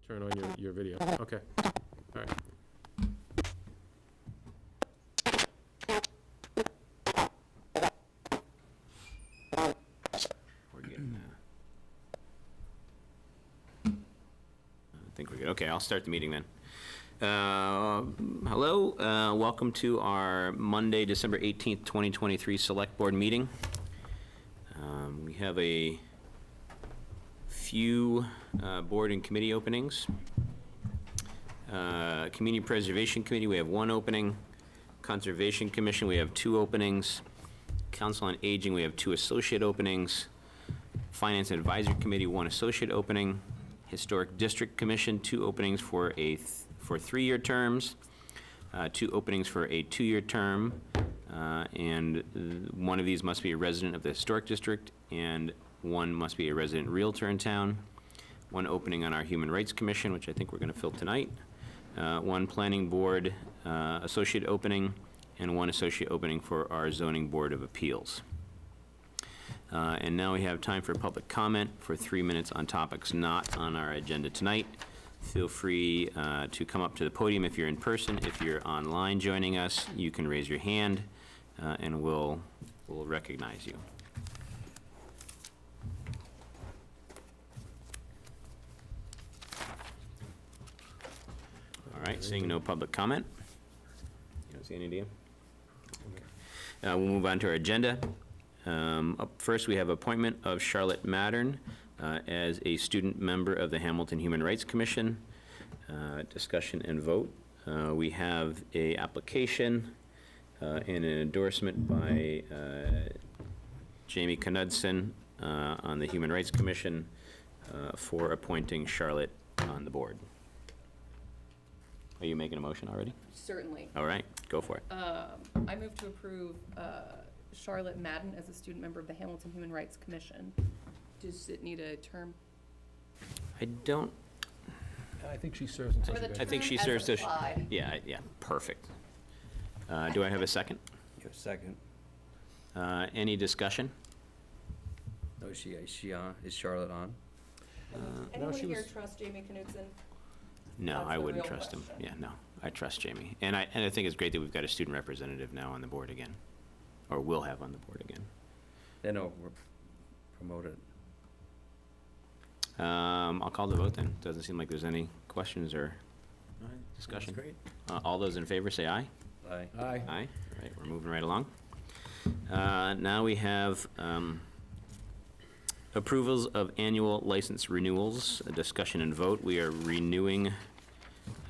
turn on your video. Okay, all right. We're good. I think we're good. Okay, I'll start the meeting then. Hello, welcome to our Monday, December 18th, 2023 Select Board meeting. We have a few board and committee openings. Community Preservation Committee, we have one opening. Conservation Commission, we have two openings. Council on Aging, we have two associate openings. Finance and Advisory Committee, one associate opening. Historic District Commission, two openings for for 3-year terms, two openings for a 2-year term, and one of these must be a resident of the Historic District, and one must be a resident Realtor in town. One opening on our Human Rights Commission, which I think we're going to fill tonight. One Planning Board associate opening, and one associate opening for our Zoning Board of Appeals. And now we have time for public comment for 3 minutes on topics not on our agenda tonight. Feel free to come up to the podium if you're in person. If you're online joining us, you can raise your hand and we'll recognize you. All right, seeing no public comment. You don't see any, do you? Okay. We'll move on to our agenda. Up first, we have appointment of Charlotte Mattern as a student member of the Hamilton Human Rights Commission. Discussion and vote. We have a application and an endorsement by Jamie Knudsen on the Human Rights Commission for appointing Charlotte on the board. Are you making a motion already? Certainly. All right, go for it. I move to approve Charlotte Madden as a student member of the Hamilton Human Rights Commission. Does it need a term? I don't, I think she serves until For she the I graduates. think she term as serves to, applied. yeah, perfect. Do I have a second? Your second. Any discussion? Oh, is she on? Is Charlotte on? Anyone she here was- trust Jamie Knudsen? No, That's I the wouldn't real trust him. question. Yeah, no, I trust Jamie. And I think it's great that we've got a student representative now on the board again, or will have on the board again. No, we're promoted. I'll call the vote then. Doesn't seem like there's any questions or discussion. That's great. All those in favor say aye. Aye. Aye. Aye. All right, we're moving right along. Now we have approvals of annual license renewals, a discussion and vote. We are renewing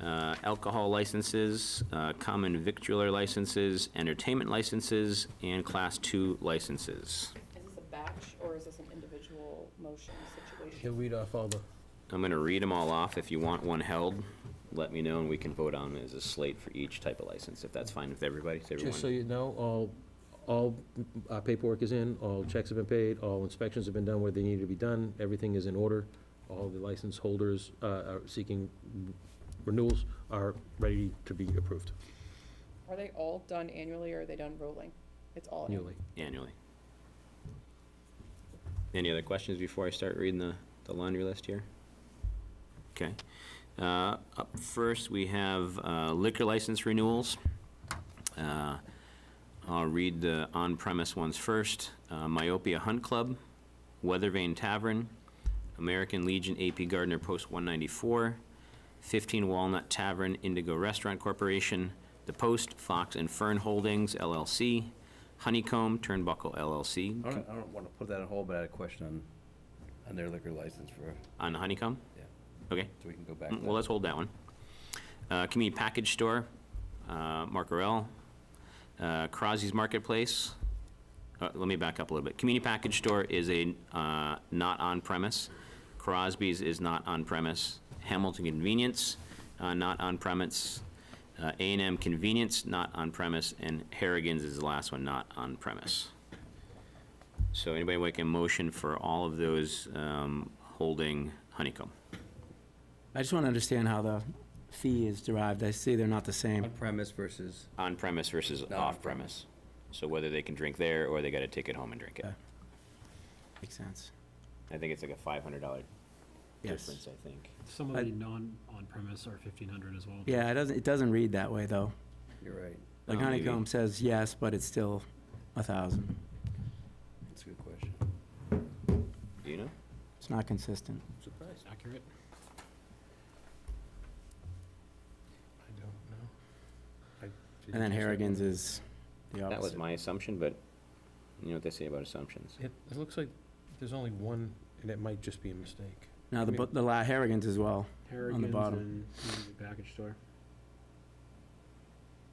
alcohol licenses, common victualler licenses, entertainment licenses, and Class II licenses. Is this a batch or is this an individual motion He'll situation? read off all the, I'm going to read them all off. If you want one held, let me know, and we can vote on it as a slate for each type of license, if that's fine with everybody. Is just so everyone- you know, all paperwork is in, all checks have been paid, all inspections have been done where they need to be done, everything is in order. All the license holders are seeking renewals are ready to be approved Are they all done annually or are they done rolling? It's all annually. Annually. Any other questions before I start reading the laundry list here? Okay. Up first, we have liquor license renewals. I'll read the on-premise ones first. Myopia Hunt Club, Weather Vane Tavern, American Legion AP Gardner Post 194, 15 Walnut Tavern Indigo Restaurant Corporation, The Post Fox and Fern Holdings LLC, Honeycomb Turnbuckle LLC. I don't want to put that on hold, but I had a question on their liquor license for, On Honeycomb? yeah, Okay. so we can go back to Well, that. let's hold that one. Community Package Store, Mark Orell. Crosby's Marketplace. Let me back up a little bit. Community Package Store is a not on-premise. Crosby's is not on-premise. Hamilton Convenience, not on-premise. A&M Convenience, not on-premise. And Harrigan's is the last one, not on-premise. So anybody make a motion for all of those holding Honeycomb? I just want to understand how the fee is derived. I see they're not the same. On-premise versus, On-premise versus No, off-premise. So whether they can drink there or they gotta take it home and drink it. Okay. Makes sense. I think it's like a $500 Yes. difference, I think. Some of the non-on-premise are 1,500 as well. Yeah, it doesn't read that way, though. You're right. Like Oh, maybe. Honeycomb says yes, but it's still 1,000. That's a good question. Do you know? It's not consistent. Surprised. Accurate? I don't know. And then Harrigan's is the opposite. That was my assumption, but you know what they say about assumptions. It looks like there's only one, and it might just be a mistake. No, I mean- the Harrigan's as well. Harrigan's bottom. and the package store.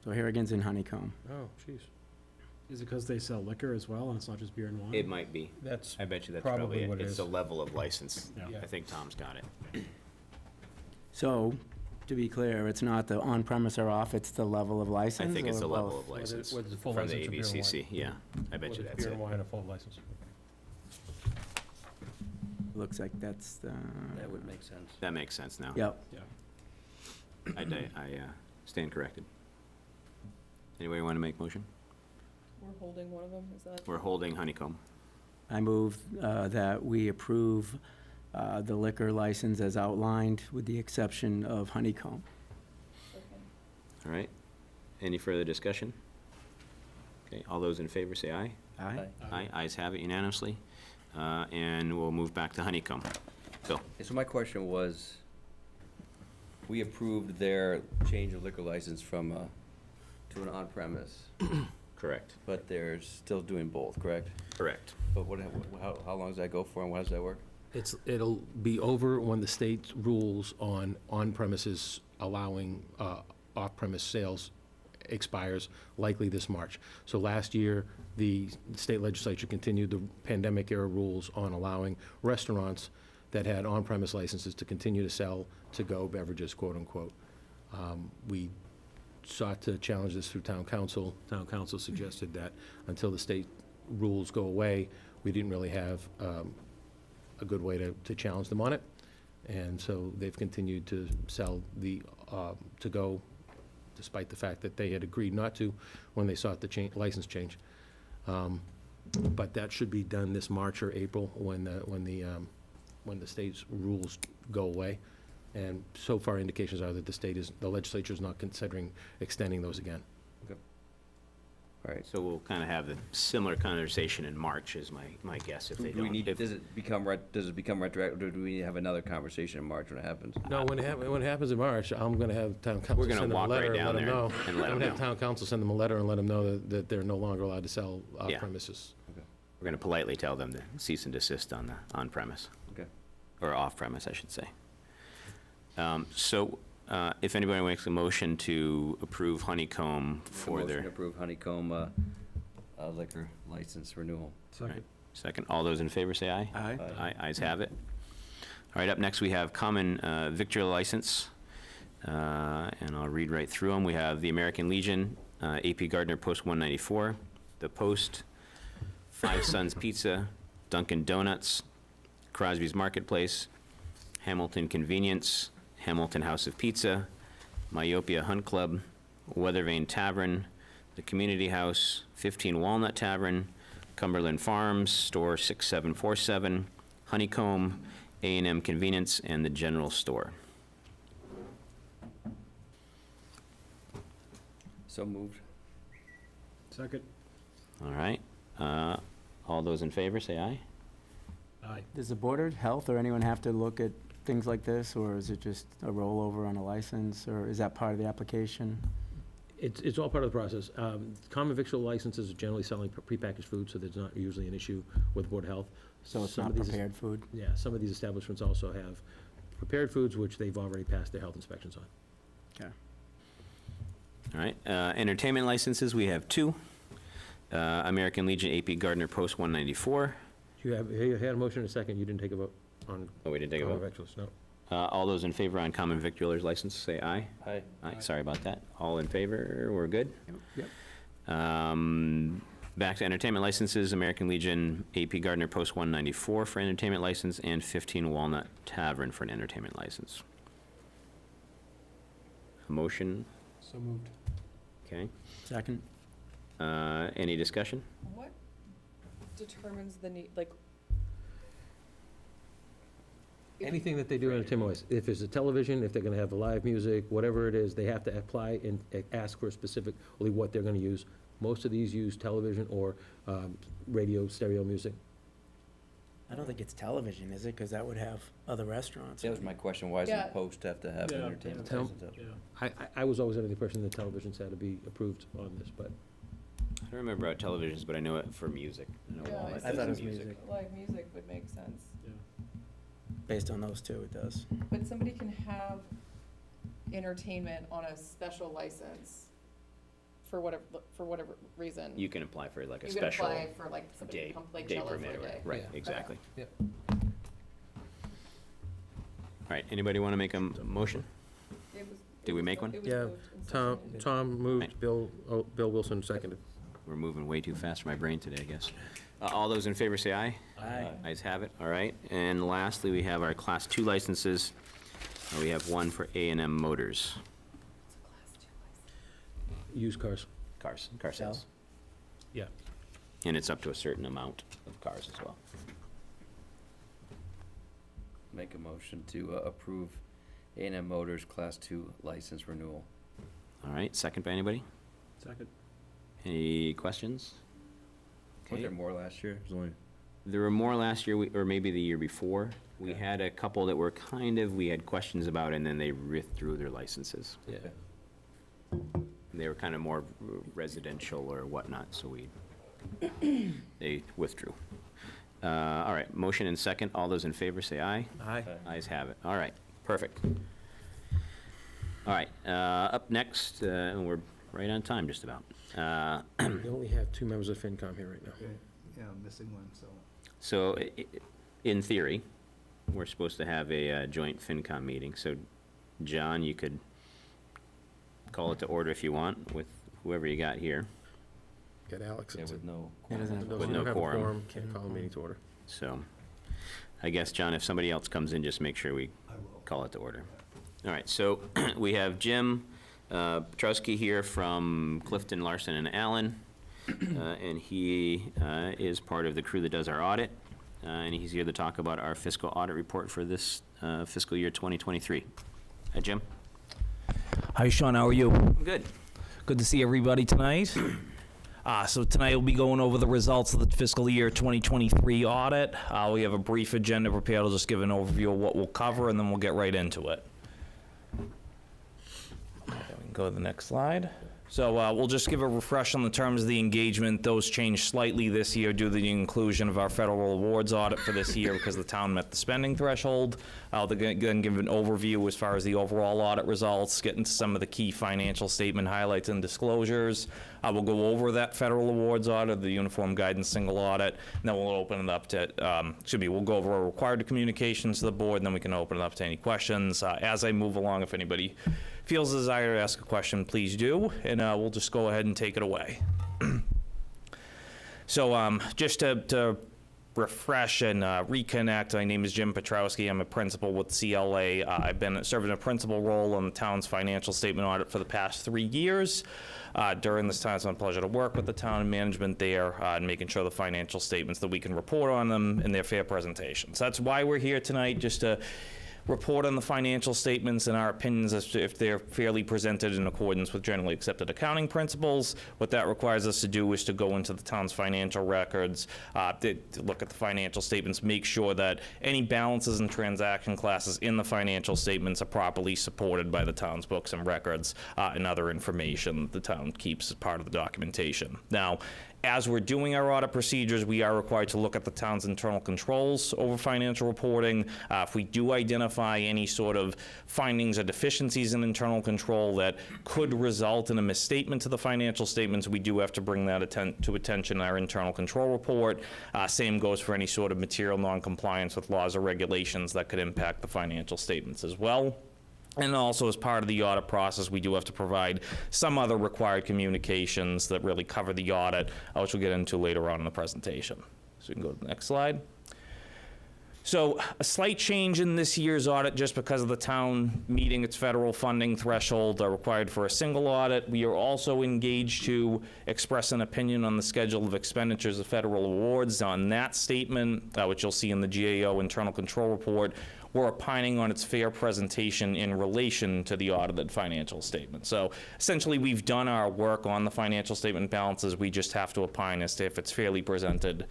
So Harrigan's and Honeycomb. Oh, jeez. Is it because they sell liquor as well, and it's not just beer and wine? It might be. That's, I bet you that's Probably probably it. what it It's is. the level of license. Yeah. I think Tom's got it. So, to be clear, it's not the on-premise or off, it's the level of I license? think it's or the level both? of license whether it's a full from the license or beer and wine. ABCC. Yeah, I bet whether you it's that's beer it. and wine or full license. Looks like that's the, That would make sense. That makes sense now. yep. I stand corrected. Anybody want to make motion? We're holding one of them, is that? We're holding Honeycomb. I move that we approve the liquor license as outlined, with the exception of Honeycomb. Okay. All right. Any further discussion? Okay, all those in favor say aye. Aye? Aye, ayes have it unanimously. And we'll move back to Honeycomb. Bill? So my question was, we approved their change of liquor license from, to an on-premise, Correct. but they're still doing both, correct? Correct. But how long does that go for, and how does that work? It'll be over when the state rules on premises allowing off-premise sales expires, likely this March. So last year, the state legislature continued the pandemic-era rules on allowing restaurants that had on-premise licenses to continue to sell to-go beverages, quote-unquote. We sought to challenge this through town council. Town council suggested that until the state rules go away, we didn't really have a good way to challenge them on it. And so they've continued to sell the to-go, despite the fact that they had agreed not to when they sought the license change. But that should be done this March or April when the state's rules go away. And so far, indications are that the legislature is not considering extending those again. All right. So we'll kind of have the similar conversation in March is my guess if they Do we don't. need, if- does it become retroactive, or do we have another conversation in March when it happens? No, when it happens in March, I'm gonna have town council We're gonna send them a walk right letter and down let them there know. and let I'm them gonna have know. town council send them a letter and let them know that they're no longer allowed to sell off premises. We're going to politely tell them to cease and desist on the on-premise. Okay. Or off-premise, I should say. So if anybody makes a motion to approve Honeycomb for Motion to their, approve Honeycomb liquor license renewal. Second. second, all those in favor say aye. Aye? Aye, ayes have it. All right, up next, we have common victual license, and I'll read right through them. We have the American Legion, AP Gardner Post 194, The Post, Five Sons Pizza, Dunkin' Donuts, Crosby's Marketplace, Hamilton Convenience, Hamilton House of Pizza, Myopia Hunt Club, Weathervane Tavern, The Community House, 15 Walnut Tavern, Cumberland Farms, Store 6747, Honeycomb, A&M Convenience, and the General Store. So moved. Second. All right. All those in favor, say aye. Aye. Does the Board of Health or anyone have to look at things like this, or is it just a rollover on a license, or is that part of the application? It's all part of the process. Common victual licenses are generally selling prepackaged food, so there's not usually an issue with Board of Health. So it's Some not of these- prepared food? Yeah, some of these establishments also have prepared foods, which they've already passed their health inspections on. Okay. All right. Entertainment licenses, we have two. American Legion, AP Gardner Post 194. You had a motion and a second, you didn't take a vote on Oh, we didn't take a common vote. victuals, no. All those in favor on common victualer's license, say aye. Aye. Aye, sorry about that. All in favor, we're good? Yep. Back to entertainment licenses, American Legion, AP Gardner Post 194 for entertainment license, and 15 Walnut Tavern for an entertainment license. A motion, So moved. okay. Second? Any discussion? What determines the need, like, Anything that they do entertainment-wise, if it's a television, if they're gonna have live music, whatever it is, they have to apply and ask for specifically what they're gonna use. Most of these use television or radio, stereo music. I don't think it's television, is it? Because that would have other restaurants. That was my question, why doesn't Yeah. Post have to have an Yeah, entertainment yeah. license? Yeah. I was always under the impression that televisions had to be approved on this, but I don't remember about televisions, but I know it for music. I know Yeah, Walmart I does thought it was music. music. Live music would make sense. Based on those two, it does. But somebody can have entertainment on a special license for whatever reason. You can apply for like a You can special apply for like somebody day, to come play day cello for permit a or, day. right, Yeah. exactly. Yep. All right, anybody want to make a motion? It was- Did we make one? It was Yeah, moved and Tom seconded. moved, Right. Bill Wilson seconded. We're moving way too fast for my brain today, I guess. All those in favor say aye. Aye. Ayes have it, all right. And lastly, we have our Class 2 licenses. We have one for A&M Motors, It's a class 2 license. Used cars. car sales. Sell. Yeah. And it's up to a certain amount of cars as well. Make a motion to approve A&M Motors Class 2 license renewal. All right, second by anybody? Second. Any questions? Was there Okay. more last year? There's only There were more last year, or maybe the year before. We Okay. had a couple that were we had questions about, and then they withdrew their licenses. Yeah. They were kind of more residential or whatnot, so they withdrew. All right, motion and second. All those in favor say aye. Aye. Ayes have it. All right, perfect. All right, up next, and we're right on time just about. We only have 2 members of FinCom here right now. Yeah, I'm missing one, so. So, in theory, we're supposed to have a joint FinCom meeting. So, John, you could call it to order if you want with whoever you got here. Got Alex. yeah, with no. It doesn't have No, a With you no don't have a quorum. Can't call a meeting to order. So, I guess, John, if somebody else comes in, just make sure we call it to order. All right, so we have Jim Petrowski here from Clifton, Larson, and Allen, and he is part of the crew that does our audit, and he's here to talk about our fiscal audit report for this fiscal year 2023. Hi, Jim. Hi, Sean. How are you? Good. Good to see everybody tonight. So tonight we'll be going over the results of the fiscal year 2023 audit. We have a brief agenda prepared. I'll just give an overview of what we'll cover, and then we'll get right into it. We can go to the next slide. So we'll just give a refresh on the terms of the engagement. Those changed slightly this year due to the inclusion of our federal awards audit for this year because the town met the spending threshold. I'll then give an overview as far as the overall audit results, get into some of the key financial statement highlights and disclosures. We'll go over that federal awards audit, the Uniform Guidance Single Audit, and then we'll open it up to, we'll go over our required communications to the board, and then we can open it up to any questions. As I move along, if anybody feels a desire to ask a question, please do, and we'll just go ahead and take it away. So just to refresh and reconnect, my name is Jim Petrowski. I'm a principal with CLA. I've been serving a principal role on the town's financial statement audit for the past 3 years. During this time, it's been a pleasure to work with the town and management there and making sure the financial statements that we can report on them and their fair presentations. That's why we're here tonight, just to report on the financial statements and our opinions as to if they're fairly presented in accordance with generally accepted accounting principles. What that requires us to do is to go into the town's financial records, to look at the financial statements, make sure that any balances and transaction classes in the financial statements are properly supported by the town's books and records and other information the town keeps as part of the documentation. Now, as we're doing our audit procedures, we are required to look at the town's internal controls over financial reporting. If we do identify any sort of findings or deficiencies in internal control that could result in a misstatement to the financial statements, we do have to bring that to attention in our internal control report. Same goes for any sort of material non-compliance with laws or regulations that could impact the financial statements as well. And also, as part of the audit process, we do have to provide some other required communications that really cover the audit, which we'll get into later on in the presentation. So we can go to the next slide. So a slight change in this year's audit just because of the town meeting its federal funding threshold required for a single audit. We are also engaged to express an opinion on the schedule of expenditures of federal awards. On that statement, which you'll see in the GAO internal control report, we're opining on its fair presentation in relation to the audited financial statement. So essentially, we've done our work on the financial statement balances. We just have to opine as to if it's fairly presented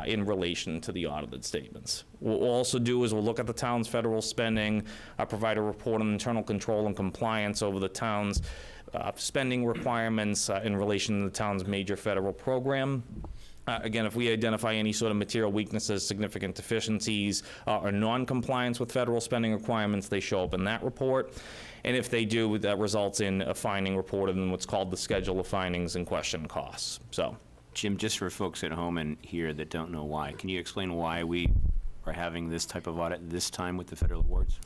in relation to the audited statements. What we'll also do is we'll look at the town's federal spending, provide a report on internal control and compliance over the town's spending requirements in relation to the town's major federal program. Again, if we identify any sort of material weaknesses, significant deficiencies, or non-compliance with federal spending requirements, they show up in that report. And if they do, that results in a finding reported in what's called the Schedule of Findings and Question Costs. So, Jim, just for folks at home and here that don't know why, can you explain why we are having this type of audit this time with the federal awards?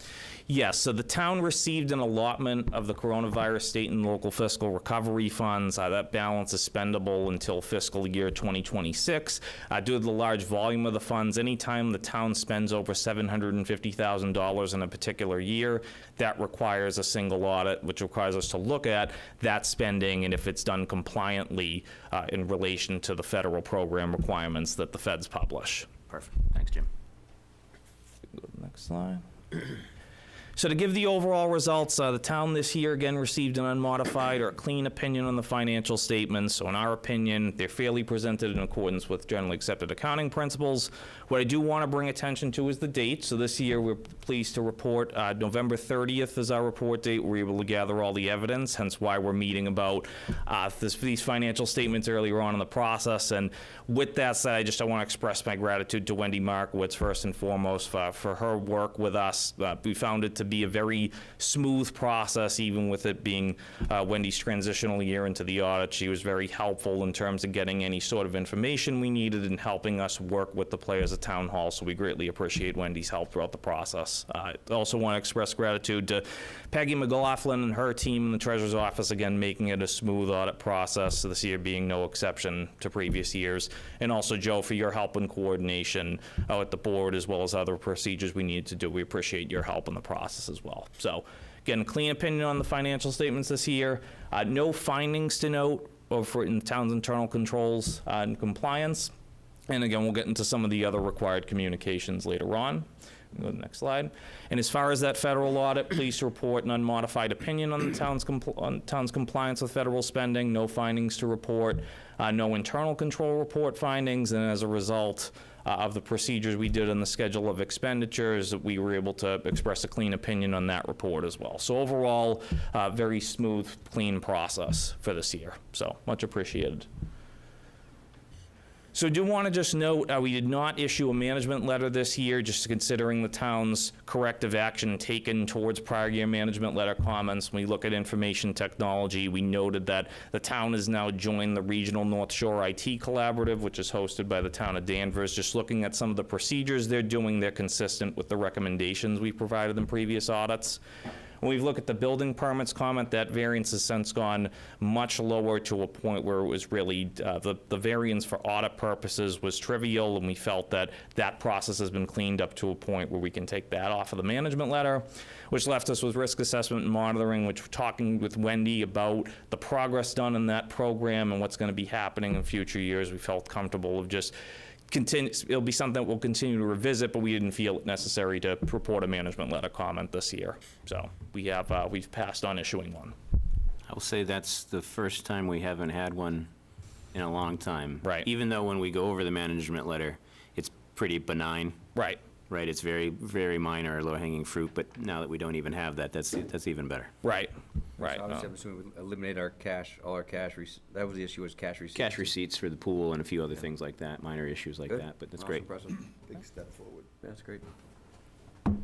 yes, so the town received an allotment of the coronavirus state and local fiscal recovery funds. That balance is spendable until fiscal year 2026. Due to the large volume of the funds, anytime the town spends over $750,000 in a particular year, that requires a single audit, which requires us to look at that spending and if it's done compliantly in relation to the federal program requirements that the feds publish. Perfect. Thanks, Jim. Go to the next slide. So to give the overall results, the town this year again received an unmodified or clean opinion on the financial statements. So in our opinion, they're fairly presented in accordance with generally accepted accounting principles. What I do want to bring attention to is the date. So this year, we're pleased to report November 30th is our report date. We're able to gather all the evidence, hence why we're meeting about these financial statements earlier on in the process. And with that said, I want to express my gratitude to Wendy Markowitz, first and foremost, for her work with us. We found it to be a very smooth process, even with it being Wendy's transitional year into the audit. She was very helpful in terms of getting any sort of information we needed and helping us work with the players at Town Hall, so we greatly appreciate Wendy's help throughout the process. I also want to express gratitude to Peggy McLaughlin and her team in the Treasurer's Office, again, making it a smooth audit process, this year being no exception to previous years. And also, Joe, for your help and coordination with the board, as well as other procedures we needed to do. We appreciate your help in the process as well. So, again, clean opinion on the financial statements this year. No findings to note in the town's internal controls and compliance. And again, we'll get into some of the other required communications later on. Go to the next slide. And as far as that federal audit, pleased to report an unmodified opinion on the town's compliance with federal spending. No findings to report. No internal control report findings. And as a result of the procedures we did in the schedule of expenditures, we were able to express a clean opinion on that report as well. So overall, very smooth, clean process for this year. So much appreciated. So I do want to just note, we did not issue a management letter this year, just considering the town's corrective action taken towards prior year management letter comments. When we look at information technology, we noted that the town has now joined the Regional North Shore IT Collaborative, which is hosted by the town of Danvers. Just looking at some of the procedures they're doing, they're consistent with the recommendations we provided in previous audits. When we look at the building permits comment, that variance has since gone much lower to a point where it was really, the variance for audit purposes was trivial, and we felt that that process has been cleaned up to a point where we can take that off of the management letter, which left us with risk assessment and monitoring, which we're talking with Wendy about the progress done in that program and what's going to be happening in future years. We felt comfortable of just it'll be something that we'll continue to revisit, but we didn't feel it necessary to report a management letter comment this year. So we've passed on issuing one. I will say that's the first time we haven't had one in a long time. Right. Even though when we go over the management letter, it's pretty benign. Right. Right, it's very, very minor, low-hanging fruit, but now that we don't even have that, that's even better. Right. Right. So obviously, I'm assuming we eliminate our cash, all our cash, that was the issue, was cash receipts. Cash receipts for the pool and a few other things like that, minor issues like Good. that, but that's Awesome, great. impressive. Big step forward. That's great.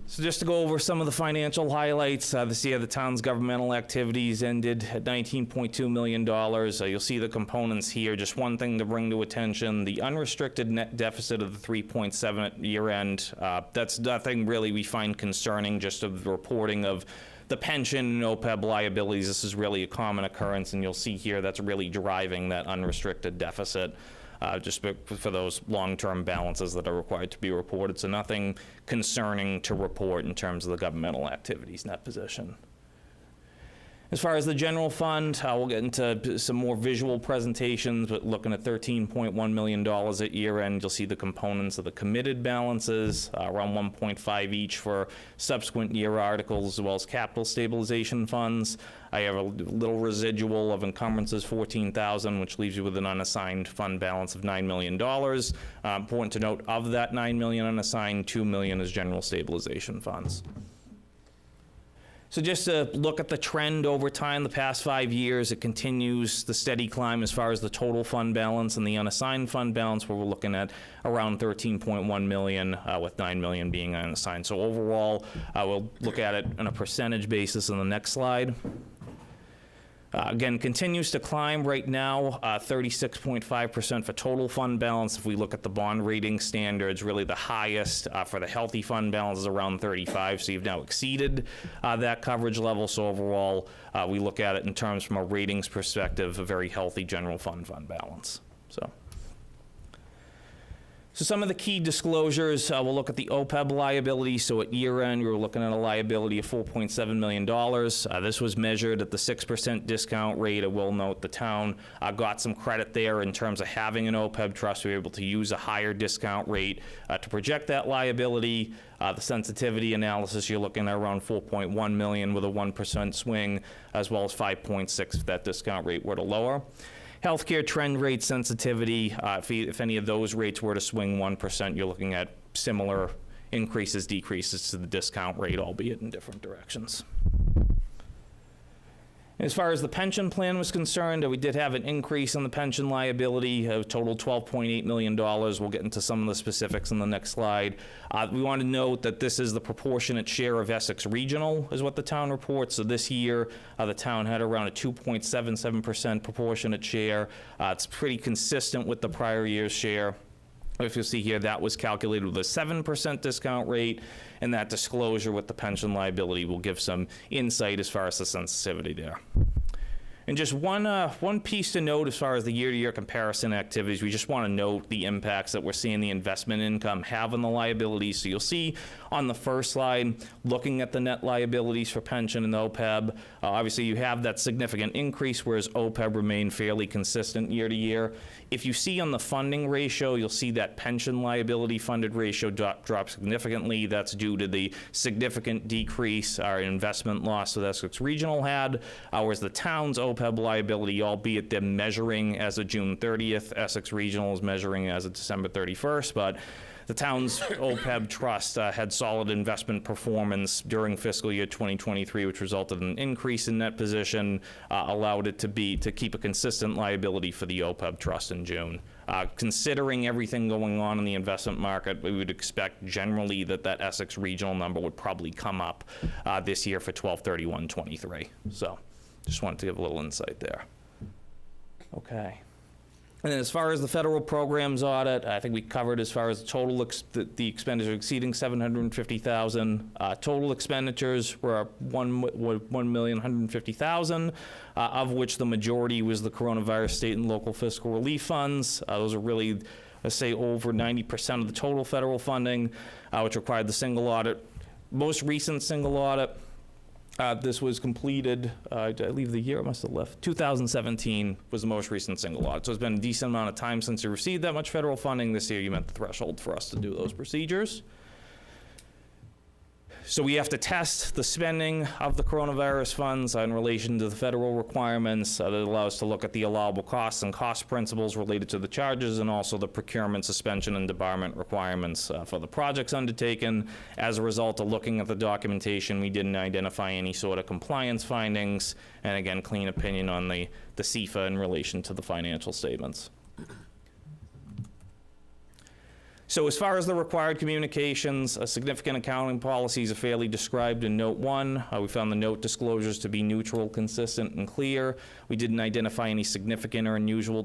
So just to go over some of the financial highlights, this year the town's governmental activities ended at $19.2 million. You'll see the components here. Just one thing to bring to attention, the unrestricted net deficit of the 3.7 at year end, that's nothing really we find concerning, just of the reporting of the pension and OPEB liabilities. This is really a common occurrence, and you'll see here that's really driving that unrestricted deficit. Just for those long-term balances that are required to be reported. So nothing concerning to report in terms of the governmental activities net position. As far as the general fund, we'll get into some more visual presentations, but looking at $13.1 million at year end, you'll see the components of the committed balances, around 1.5 each for subsequent year articles, as well as capital stabilization funds. I have a little residual of encumbrances, $14,000, which leaves you with an unassigned fund balance of $9 million. Important to note, of that $9 million unassigned, $2 million is general stabilization funds. So just to look at the trend over time, the past 5 years, it continues the steady climb as far as the total fund balance and the unassigned fund balance, where we're looking at around 13.1 million, with 9 million being unassigned. So overall, we'll look at it on a percentage basis in the next slide. Again, continues to climb right now, 36.5% for total fund balance. If we look at the bond rating standards, really the highest for the healthy fund balance is around 35, so you've now exceeded that coverage level. So overall, we look at it in terms from a ratings perspective, a very healthy general fund balance. So some of the key disclosures, we'll look at the OPEB liability. So at year end, we were looking at a liability of $4.7 million. This was measured at the 6% discount rate. I will note the town got some credit there in terms of having an OPEB trust. We were able to use a higher discount rate to project that liability. The sensitivity analysis, you're looking at around 4.1 million with a 1% swing, as well as 5.6 if that discount rate were to lower. Healthcare trend rate sensitivity, if any of those rates were to swing 1%, you're looking at similar increases, decreases to the discount rate, albeit in different directions. As far as the pension plan was concerned, we did have an increase in the pension liability, a total $12.8 million. We'll get into some of the specifics in the next slide. We want to note that this is the proportionate share of Essex Regional, is what the town reports. So this year, the town had around a 2.77% proportionate share. It's pretty consistent with the prior year's share. If you'll see here, that was calculated with a 7% discount rate, and that disclosure with the pension liability will give some insight as far as the sensitivity there. And just one piece to note as far as the year-to-year comparison activities, we just want to note the impacts that we're seeing the investment income have on the liabilities. So you'll see on the first slide, looking at the net liabilities for pension and the OPEB, obviously you have that significant increase, whereas OPEB remained fairly consistent year to year. If you see on the funding ratio, you'll see that pension liability funded ratio drop significantly. That's due to the significant decrease our investment loss that Essex Regional had, whereas the town's OPEB liability, albeit they're measuring as of June 30th, Essex Regional is measuring as of December 31st, but the town's OPEB trust had solid investment performance during fiscal year 2023, which resulted in an increase in net position, allowed it to keep a consistent liability for the OPEB trust in June. Considering everything going on in the investment market, we would expect generally that Essex Regional number would probably come up this year for 12/31/23. So just wanted to give a little insight there. Okay. And then as far as the federal programs audit, I think we covered as far as the total the expenditure exceeding $750,000. Total expenditures were $1,150,000, of which the majority was the coronavirus state and local fiscal relief funds. Those are really, let's say, over 90% of the total federal funding, which required the single audit. Most recent single audit, this was completed, I believe the year it must have left, 2017 was the most recent single audit. So it's been a decent amount of time since you received that much federal funding. This year you met the threshold for us to do those procedures. So we have to test the spending of the coronavirus funds in relation to the federal requirements. That allows us to look at the allowable costs and cost principles related to the charges, and also the procurement, suspension, and debarment requirements for the projects undertaken. As a result of looking at the documentation, we didn't identify any sort of compliance findings, and again, clean opinion on the CFA in relation to the financial statements. So as far as the required communications, significant accounting policies are fairly described in Note 1. We found the note disclosures to be neutral, consistent, and clear. We didn't identify any significant or unusual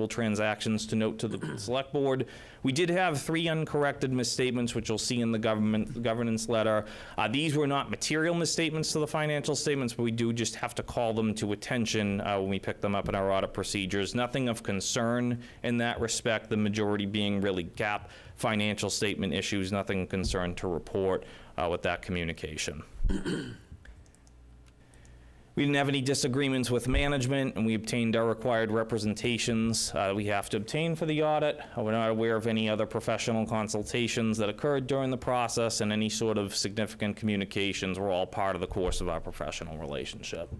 transactions to note to the Select Board. We did have 3 uncorrected misstatements, which you'll see in the governance letter. These were not material misstatements to the financial statements, but we do just have to call them to attention when we pick them up in our audit procedures. Nothing of concern in that respect, the majority being really GAAP financial statement issues, nothing of concern to report with that communication. We didn't have any disagreements with management, and we obtained our required representations we have to obtain for the audit. We're not aware of any other professional consultations that occurred during the process, and any sort of significant communications were all part of the course of our professional relationship.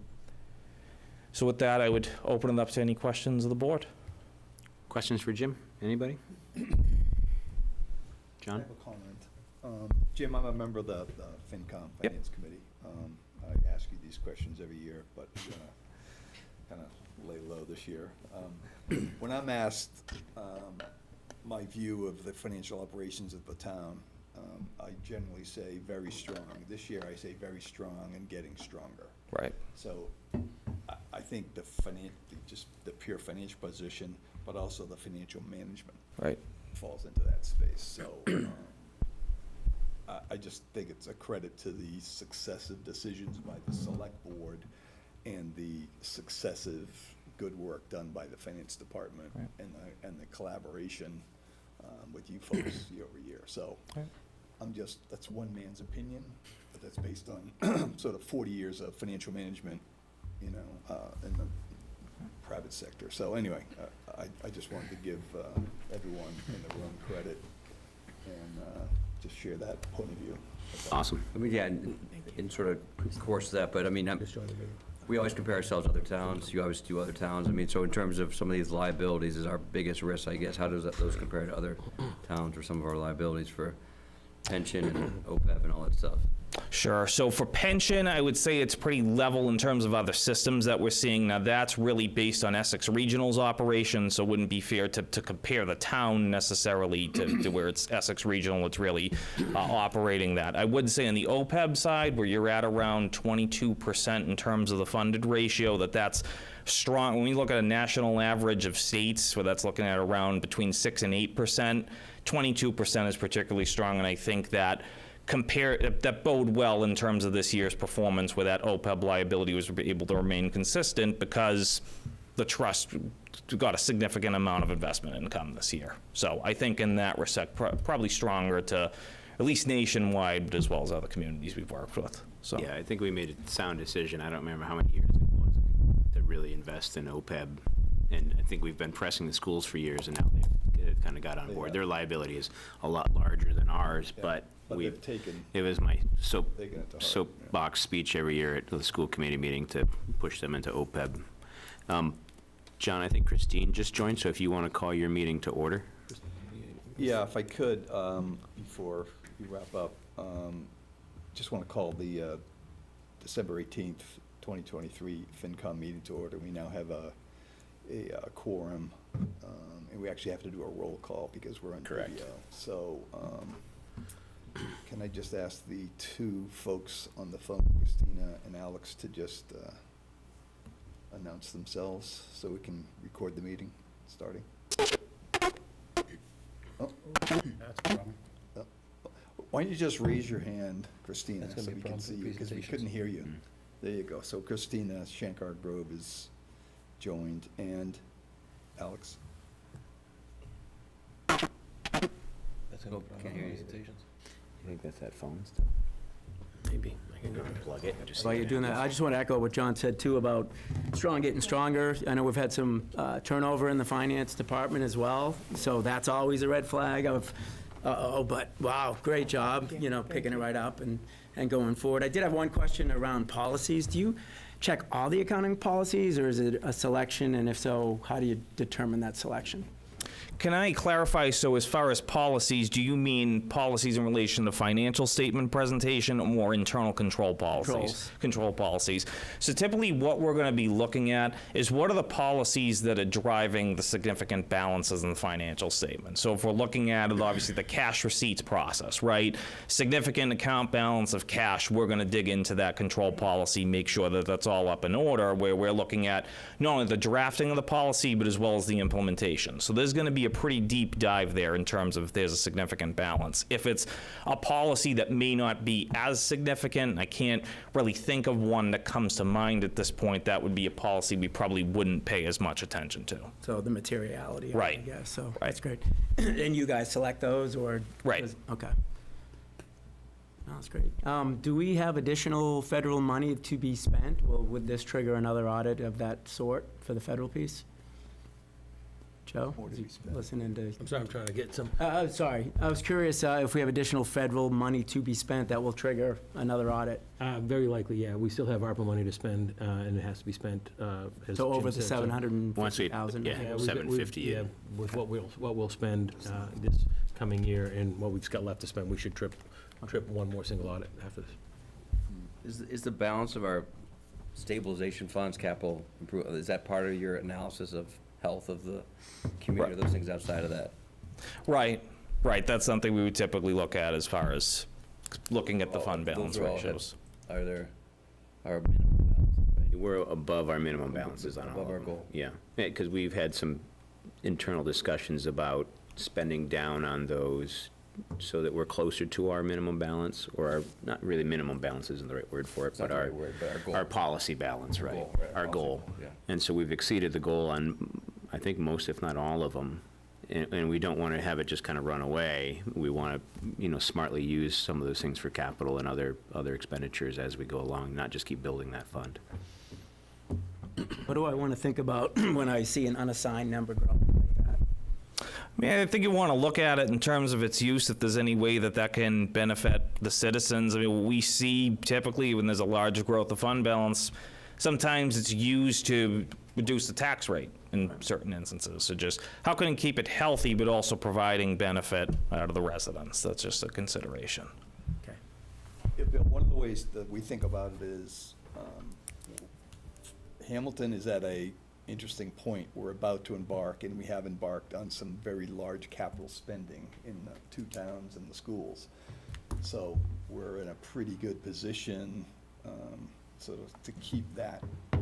So with that, I would open it up to any questions of the board. Questions for Jim? Anybody? I John? have a comment. Jim, I'm a member of the FinCom Finance Committee. I ask you these questions every year, but I'm gonna kind of lay low this year. When I'm asked my view of the financial operations of the town, I generally say very strong. This year, I say very strong and getting stronger. Right. So I think just the pure financial position, but also the financial management Right. falls into that space. So I just think it's a credit to the successive decisions by the select board and the successive good work done by the finance department Right. and the collaboration with you folks year over year. So Right. that's one man's opinion, but that's based on sort of 40 years of financial management, in the private sector. So anyway, I just wanted to give everyone in the room credit and just share that point of view. Awesome. I mean, yeah, in sort of course of that, but I mean, we always compare ourselves to other towns. You always do other towns. I mean, so in terms of some of these liabilities is our biggest risk, I guess. How does those compare to other towns or some of our liabilities for pension and OPEB and all that stuff? Sure. So for pension, I would say it's pretty level in terms of other systems that we're seeing. Now, that's really based on Essex Regional's operation, so it wouldn't be fair to compare the town necessarily to where it's Essex Regional. It's really operating that. I would say on the OPEB side, where you're at around 22% in terms of the funded ratio, that's strong. When we look at a national average of states, where that's looking at around between 6 and 8%, 22% is particularly strong, and I think that that bode well in terms of this year's performance, where that OPEB liability was able to remain consistent because the trust got a significant amount of investment income this year. So I think in that respect, probably stronger to at least nationwide as well as other communities we've worked with. So Yeah, I think we made a sound decision. I don't remember how many years it was to really invest in OPEB. And I think we've been pressing the schools for years, and now they've kind of got on board. Their liability is a lot larger than ours, but they've taken, it was my taken it to heart. soapbox speech every year at the school committee meeting to push them into OPEB. John, I think Christine just joined, so if you want to call your meeting to order. Yeah, if I could, before we wrap up, just want to call the December 18th, 2023 FinCom meeting to order. We now have a quorum, and we actually have to do a roll call because we're on video. So can I just ask the two folks on the phone, Christina and Alex, to just announce themselves so we can record the meeting starting? Oh. That's a problem. Why don't you just raise your hand, Christina, That's gonna so be a we can problem see for you, because we presentations. couldn't hear you. There you go. So Christina Shankar Grove is joined, and Alex? That's Oh, can't hear you. You think that's that phone still? Maybe. I can go plug it and just. While you're doing that, I just want to echo what John said too about strong getting stronger. I know we've had some turnover in the finance department as well, so that's always a red flag of, but wow, great job, picking it right up and going forward. I did have one question around policies. Do you check all the accounting policies, or is it a selection, and if so, how do you determine that selection? Can I clarify, so as far as policies, do you mean policies in relation to financial statement presentation or more internal control policies? Control policies. So typically what we're going to be looking at is what are the policies that are driving the significant balances in the financial statement. So if we're looking at it, obviously the cash receipts process, right? Significant account balance of cash, we're going to dig into that control policy, make sure that that's all up in order, where we're looking at not only the drafting of the policy, but as well as the implementation. So there's going to be a pretty deep dive there in terms of if there's a significant balance. If it's a policy that may not be as significant, I can't really think of one that comes to mind at this point, that would be a policy we probably wouldn't pay as much attention to. So the materiality of it, Right. I guess, so Right. that's great. And you guys select those, or? Right. Okay. That's great. Do we have additional federal money to be spent? Would this trigger another audit of that sort for the federal piece? Joe? More to be spent. Listening to, I'm sorry, I'm trying to get some. sorry, I was curious if we have additional federal money to be spent that will trigger another audit. Very likely, yeah. We still have ARPA money to spend, and it has to be spent, as So Jim over the said, so- Once we- 750,000? yeah. Yeah, we've- 750, we've- yeah. With what we'll spend this coming year and what we've got left to spend, we should trip one more single audit after this. Is the balance of our stabilization funds, capital improvement, is that part of your analysis of health of the community, or those things outside of that? Right, that's something we would typically look at as far as looking at the fund Those balance are all ratios. Are there, our minimum balance, right? We're above our minimum balances on all Above our of them. goal. Yeah, because we've had some internal discussions about spending down on those so that we're closer to our minimum balance, or our, not really minimum balance isn't the right word for it, It's not but the our, right word, but our goal. our policy balance, right? Goal, right, Our policy goal. goal, yeah. And so we've exceeded the goal on, I think, most, if not all of them. And we don't want to have it just kind of run away. We want to, smartly use some of those things for capital and other expenditures as we go along, not just keep building that fund. What do I want to think about when I see an unassigned number growing like that? I mean, I think you want to look at it in terms of its use, if there's any way that can benefit the citizens. I mean, we see typically when there's a large growth of fund balance, sometimes it's used to reduce the tax rate in certain instances. So just, how can you keep it healthy, but also providing benefit out of the residents? That's just a consideration. Okay. Yeah, Bill, one of the ways that we think about it is, Hamilton is at a interesting point. We're about to embark, and we have embarked on some very large capital spending in the two towns and the schools. So we're in a pretty good position, so to keep the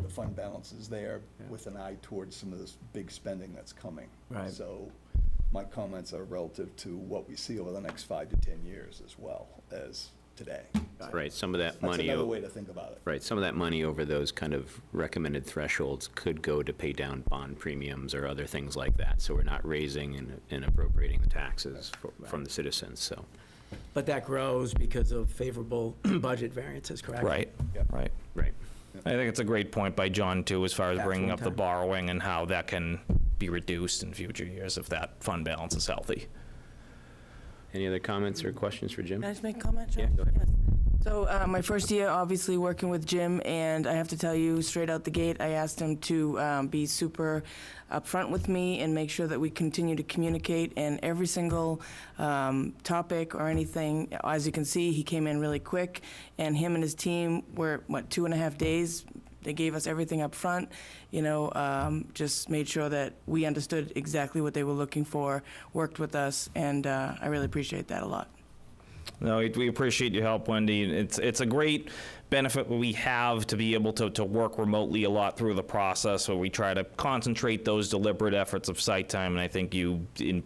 fund balances there with an eye towards some of this big spending that's coming. Right. So my comments are relative to what we see over the next 5 to 10 years as well as today. Right, some of that That's money. another way to think about it. Right, some of that money over those kind of recommended thresholds could go to pay down bond premiums or other things like that. So we're not raising and appropriating the taxes from the citizens, so. But that grows because of favorable budget variances, correct? Right, Yeah. right. Right. I think it's a great point by John, too, as far as Tax bringing one up the time. borrowing and how that can be reduced in future years if that fund balance is healthy. Any other comments or questions for Jim? Can I just make a comment, Joe? Yeah, go ahead. Yes. So my first year, obviously, working with Jim, and I have to tell you, straight out the gate, I asked him to be super upfront with me and make sure that we continue to communicate, and every single topic or anything, as you can see, he came in really quick, and him and his team were, 2.5 days? They gave us everything up front, just made sure that we understood exactly what they were looking for, worked with us, and I really appreciate that a lot. No, we appreciate your help, Wendy. It's a great benefit we have to be able to work remotely a lot through the process, where we try to concentrate those deliberate efforts of site time, and I think you, in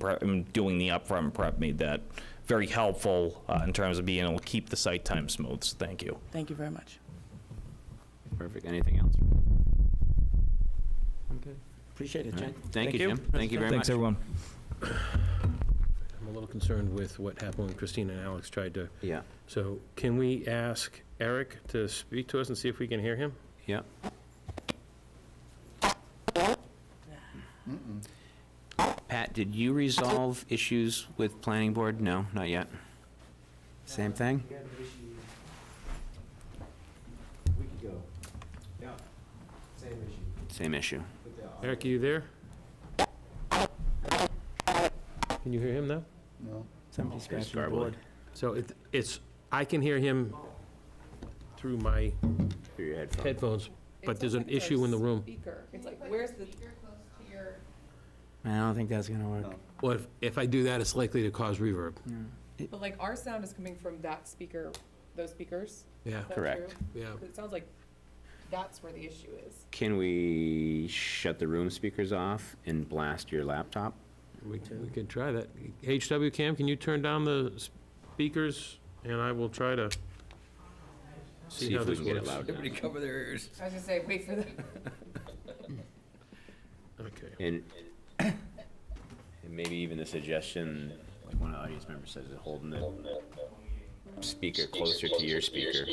doing the upfront prep, made that very helpful in terms of being able to keep the site time smooth, so thank you. Thank you very much. Perfect. Anything else? I'm good. Appreciate it, All Jen. right. Thank you, Jim. Thank you very much. Thanks, everyone. I'm a little concerned with what happened when Christina and Alex tried to, Yeah, so can we ask Eric to speak to us and see if we can hear him? yeah. Pat, did you resolve issues with planning board? No, not yet. Same thing? Same issue. Eric, are you there? Can you hear him now? No? Somebody scratched the Garbly. board. So it's, I can hear him through my Through your headphones. headphones, but It there's sounds an like issue in the room. Speaker. It's like, where's the? I don't think that's gonna work. No. Well, if I do that, it's likely to cause reverb. But like, our sound is coming from that speaker, those speakers. Yeah, Is that Correct. true? yeah. 'Cause it sounds like that's where the issue is. Can we shut the room speakers off and blast your laptop? We can try that. HW Cam, can you turn down the speakers? And I will try to see how if we this can get it works. loud. Everybody cover their ears. I was gonna say, wait for the. Okay. And maybe even the suggestion, like one of the audience members says, holding it speaker closer to your speaker.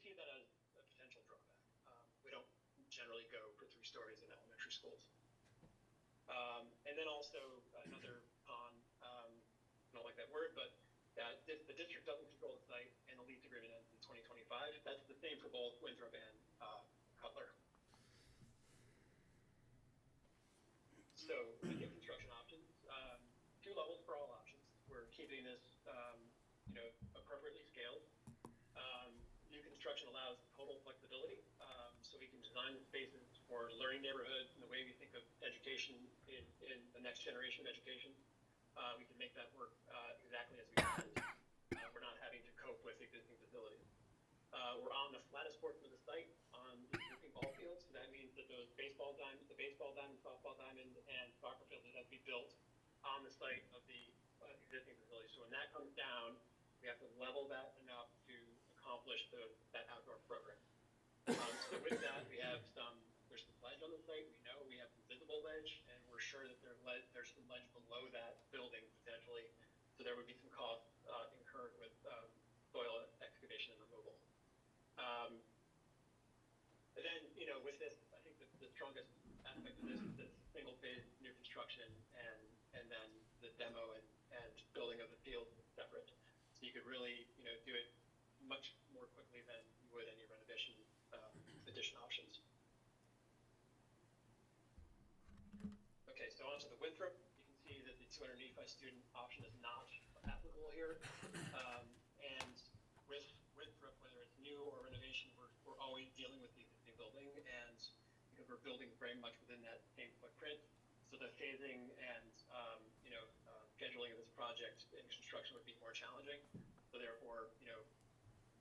see that as a potential drawback. We don't generally go for 3 stories in elementary schools. And then also another con, I don't like that word, but that the district doesn't control the site and the lease agreement ends in 2025. That's the same for both Winthrop and Cutler. So the new construction options, 2 levels for all options. We're keeping this, appropriately scaled. New construction allows total flexibility, so we can design the spaces for learning neighborhoods and the way we think of education in the next generation of education. We can make that work exactly as we want. We're not having to cope with existing facilities. We're on the flattest portion of the site on the existing ball fields. So that means that the baseball diamond, softball diamond, and soccer fields have to be built on the site of the existing facility. So when that comes down, we have to level that enough to accomplish that outdoor program. So with that, there's some ledge on the site. We know we have some visible ledge, and we're sure that there's some ledge below that building potentially. So there would be some costs incurred with soil excavation and removal. And then, with this, I think the strongest aspect of this is the single phase new construction and then the demo and building of the field separate. So you could really, do it much more quickly than you would any renovation addition options. Okay, so onto the Winthrop. You can see that the 285 student option is not applicable here. And with Winthrop, whether it's new or renovation, we're always dealing with the existing building, and because we're building very much within that same footprint, so the phasing and scheduling of this project in construction would be more challenging. So therefore,